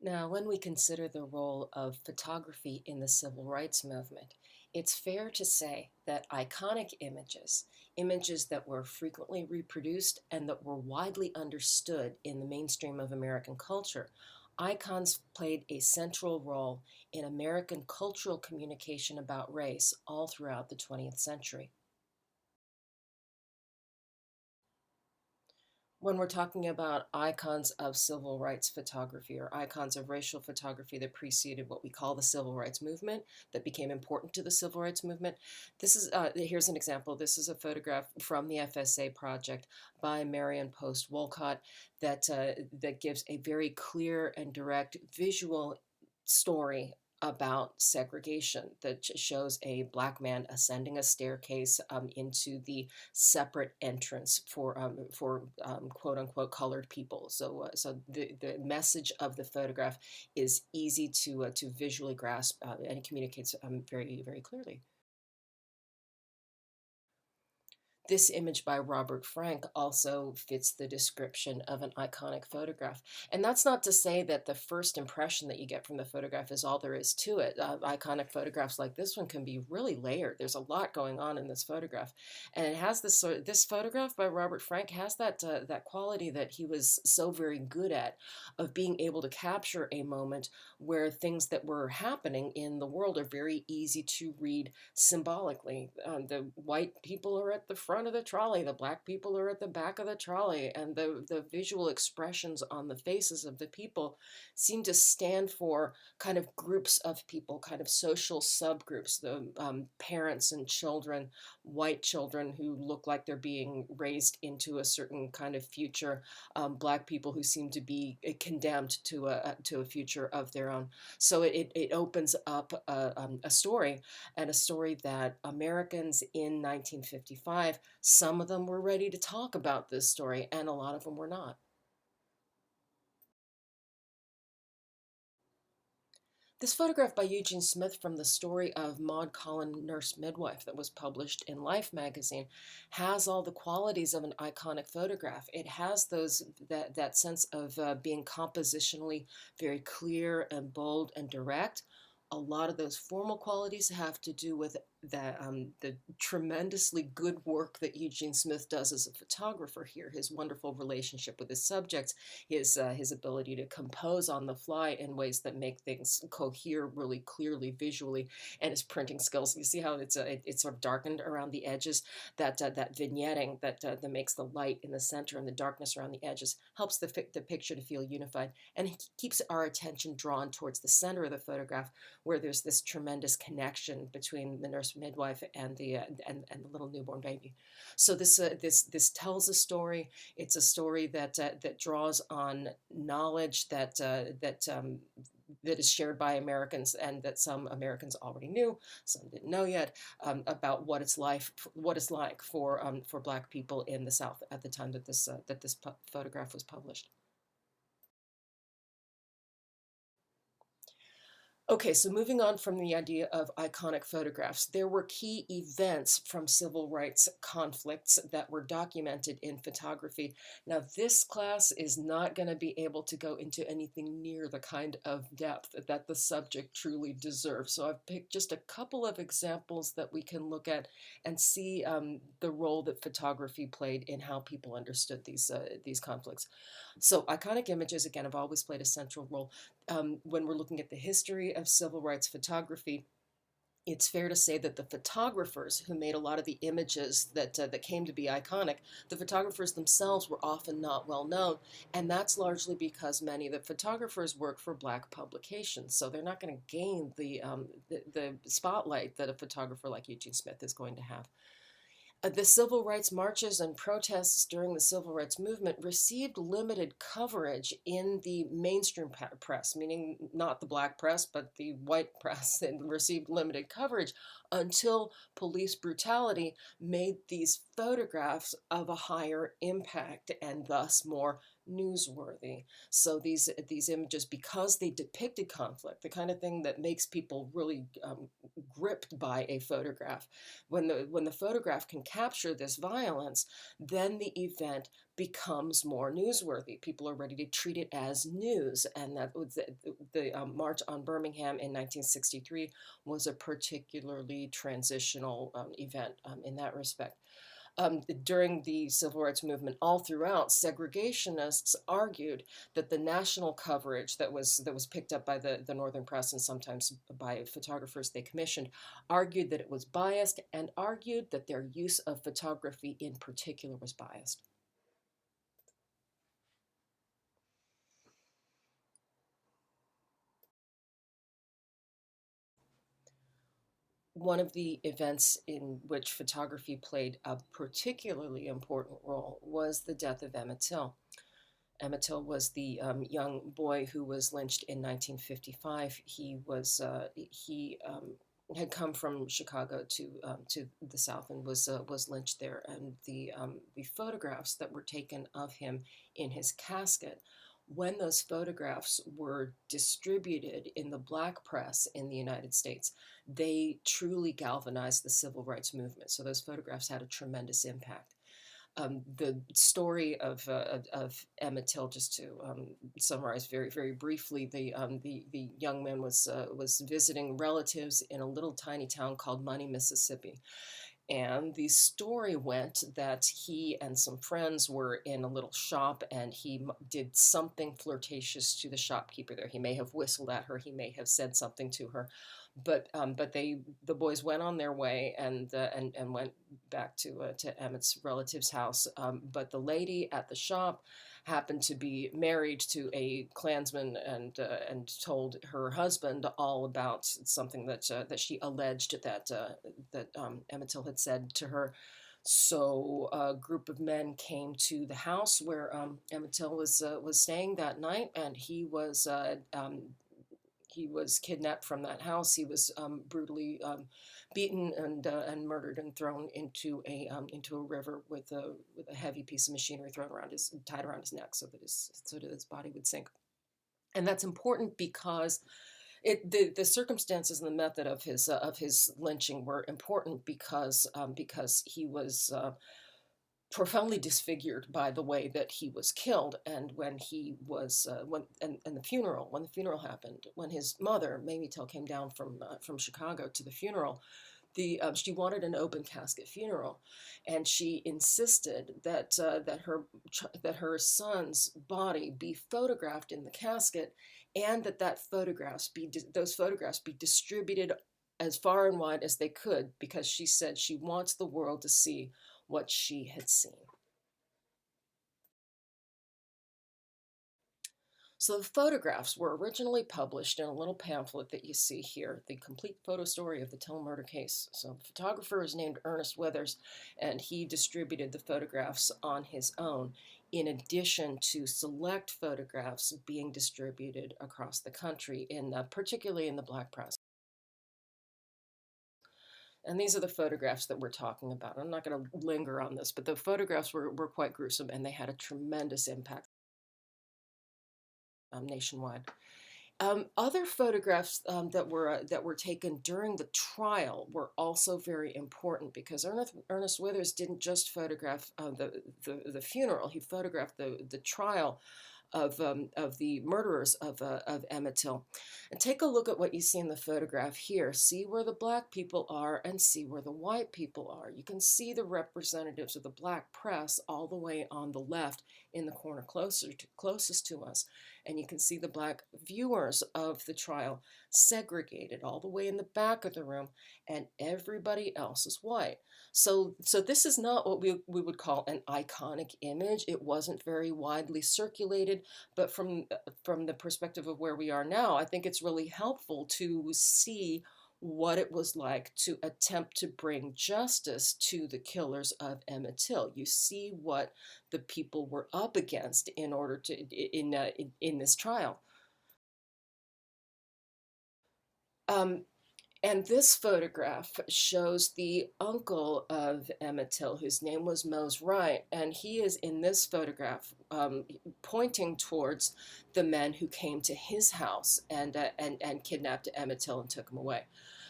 Now, when we consider the role of photography in the civil rights movement, it's fair to say that iconic images, images that were frequently reproduced and that were widely understood in the mainstream of American culture, icons played a central role in American cultural communication about race all throughout the 20th century. When we're talking about icons of civil rights photography or icons of racial photography that preceded what we call the civil rights movement, that became important to the civil rights movement, here's an example. This is a photograph from the FSA project by Marion Post Wolcott that gives a very clear and direct visual story about segregation that shows a black man ascending a staircase into the separate entrance for quote unquote colored people. So the message of the photograph is easy to visually grasp, and it communicates very clearly. This image by Robert Frank also fits the description of an iconic photograph. And that's not to say that the first impression that you get from the photograph is all there is to it. Iconic photographs like this one can be really layered. There's a lot going on in this photograph. And it has this photograph by Robert Frank has that quality that he was so very good at, of being able to capture a moment where things that were happening in the world are very easy to read symbolically. The white people are at the front of the trolley, the black people are at the back of the trolley, and the visual expressions on the faces of the people seem to stand for kind of groups of people, kind of social subgroups, the parents and children, white children who look like they're being raised into a certain kind of future, black people who seem to be condemned to a future of their own. So it opens up a story, and a story that Americans in 1955, some of them were ready to talk about this story, and a lot of them were not. This photograph by Eugene Smith from the story of Maud Collin, Nurse Midwife, that was published in Life magazine, has all the qualities of an iconic photograph. It has that sense of being compositionally very clear and bold and direct. A lot of those formal qualities have to do with the tremendously good work that Eugene Smith does as a photographer here, his wonderful relationship with his subjects, his ability to compose on the fly in ways that make things cohere really clearly visually, and his printing skills. You see how it's sort of darkened around the edges. That vignetting that makes the light in the center and the darkness around the edges helps the picture to feel unified, and it keeps our attention drawn towards the center of the photograph, where there's this tremendous connection between the nurse midwife and and the little newborn baby. So this tells a story. It's a story that draws on knowledge that is shared by Americans, and that some Americans already knew, some didn't know yet, about what it's like for Black people in the South at the time that this photograph was published. Okay, so moving on from the idea of iconic photographs, there were key events from civil rights conflicts that were documented in photography. Now, this class is not going to be able to go into anything near the kind of depth that the subject truly deserves. So I've picked just a couple of examples that we can look at and see the role that photography played in how people understood these conflicts. So iconic images, again, have always played a central role when we're looking at the history of civil rights photography. It's fair to say that the photographers who made a lot of the images that came to be iconic, the photographers themselves were often not well known, and that's largely because many of the photographers work for Black publications, so they're not going to gain the spotlight that a photographer like Eugene Smith is going to have. The civil rights marches and protests during the civil rights movement received limited coverage in the mainstream press, meaning not the black press, but the white press, and received limited coverage until police brutality made these photographs of a higher impact and thus more newsworthy. So these images, because they depicted conflict, the kind of thing that makes people really gripped by a photograph, when the photograph can capture this violence, then the event becomes more newsworthy. People are ready to treat it as news, and that was the March on Birmingham in 1963 was a particularly transitional event in that respect. During the civil rights movement, all throughout, segregationists argued that the national coverage that was picked up by the northern press and sometimes by photographers they commissioned argued that it was biased, and argued that their use of photography in particular was biased. One of the events in which photography played a particularly important role was the death of Emmett Till. Emmett Till was the young boy who was lynched in 1955. He had come from Chicago to the South and was lynched there. And the photographs that were taken of him in his casket, when those photographs were distributed in the black press in the United States, they truly galvanized the civil rights movement. So those photographs had a tremendous impact. The story of Emmett Till, just to summarize very very briefly, the young man was visiting relatives in a little tiny town called Money, Mississippi. And the story went that he and some friends were in a little shop, and he did something flirtatious to the shopkeeper there. He may have whistled at her, he may have said something to her, but the boys went on their way and went back to Emmett's relative's house. But the lady at the shop happened to be married to a Klansman, and told her husband all about something that she alleged that Emmett Till had said to her. So a group of men came to the house where Emmett Till was staying that night, and he was kidnapped from that house. He was brutally beaten and murdered and thrown into a river with a heavy piece of machinery tied around his neck so that his body would sink. And that's important because the circumstances and the method of his lynching were important because he was profoundly disfigured by the way that he was killed. And when he was and the funeral happened, when his mother Mamie Till came down from Chicago to the funeral, she wanted an open casket funeral, and she insisted that her son's body be photographed in the casket, and those photographs be distributed as far and wide as they could, because she said she wants the world to see what she had seen. So the photographs were originally published in a little pamphlet that you see here, The Complete Photo Story of the Till Murder Case. So the photographer is named Ernest Withers, and he distributed the photographs on his own, in addition to select photographs being distributed across the country, particularly in the black press. And these are the photographs that we're talking about. I'm not going to linger on this, but the photographs were quite gruesome, and they had a tremendous impact nationwide. Other photographs that were taken during the trial were also very important, because Ernest Withers didn't just photograph the funeral; he photographed the trial of the murderers of Emmett Till. And take a look at what you see in the photograph here. See where the black people are and see where the white people are. You can see the representatives of the black press all the way on the left in the corner closest to us. And you can see the black viewers of the trial segregated all the way in the back of the room, and everybody else is white. So this is not what we would call an iconic image. It wasn't very widely circulated, but from the perspective of where we are now, I think it's really helpful to see what it was like to attempt to bring justice to the killers of Emmett Till. You see what the people were up against in order to in this trial. Um, And this photograph shows the uncle of Emmett Till, whose name was Mose Wright, and he is in this photograph pointing towards the men who came to his house and kidnapped Emmett Till and took him away.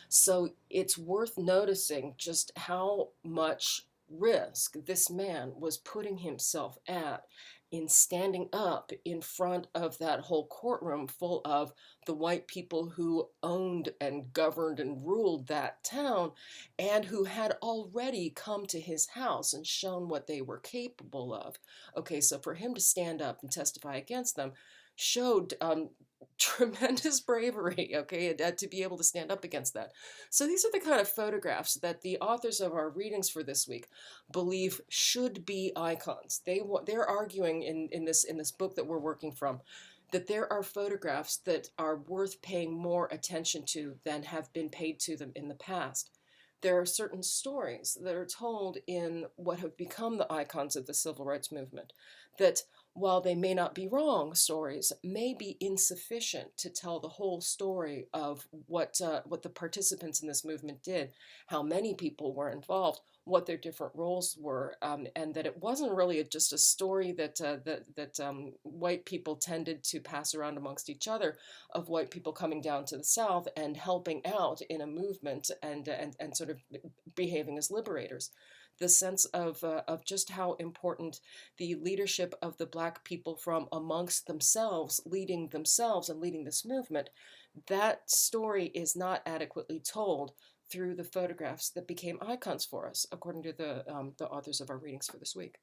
So it's worth noticing just how much risk this man was putting himself at in standing up in front of that whole courtroom full of the white people who owned and governed and ruled that town and who had already come to his house and shown what they were capable of. Okay, so for him to stand up and testify against them showed tremendous bravery, okay, to be able to stand up against that. So these are the kind of photographs that the authors of our readings for this week believe should be icons. They're arguing in this book that we're working from that there are photographs that are worth paying more attention to than have been paid to them in the past. There are certain stories that are told in what have become the icons of the civil rights movement that, while they may not be wrong stories, may be insufficient to tell the whole story of what the participants in this movement did, how many people were involved, what their different roles were, and that it wasn't really just a story that white people tended to pass around amongst each other, of white people coming down to the South and helping out in a movement and sort of behaving as liberators. The sense of just how important the leadership of the Black people from amongst themselves and leading this movement, that story is not adequately told through the photographs that became icons for us, according to the authors of our readings for this week.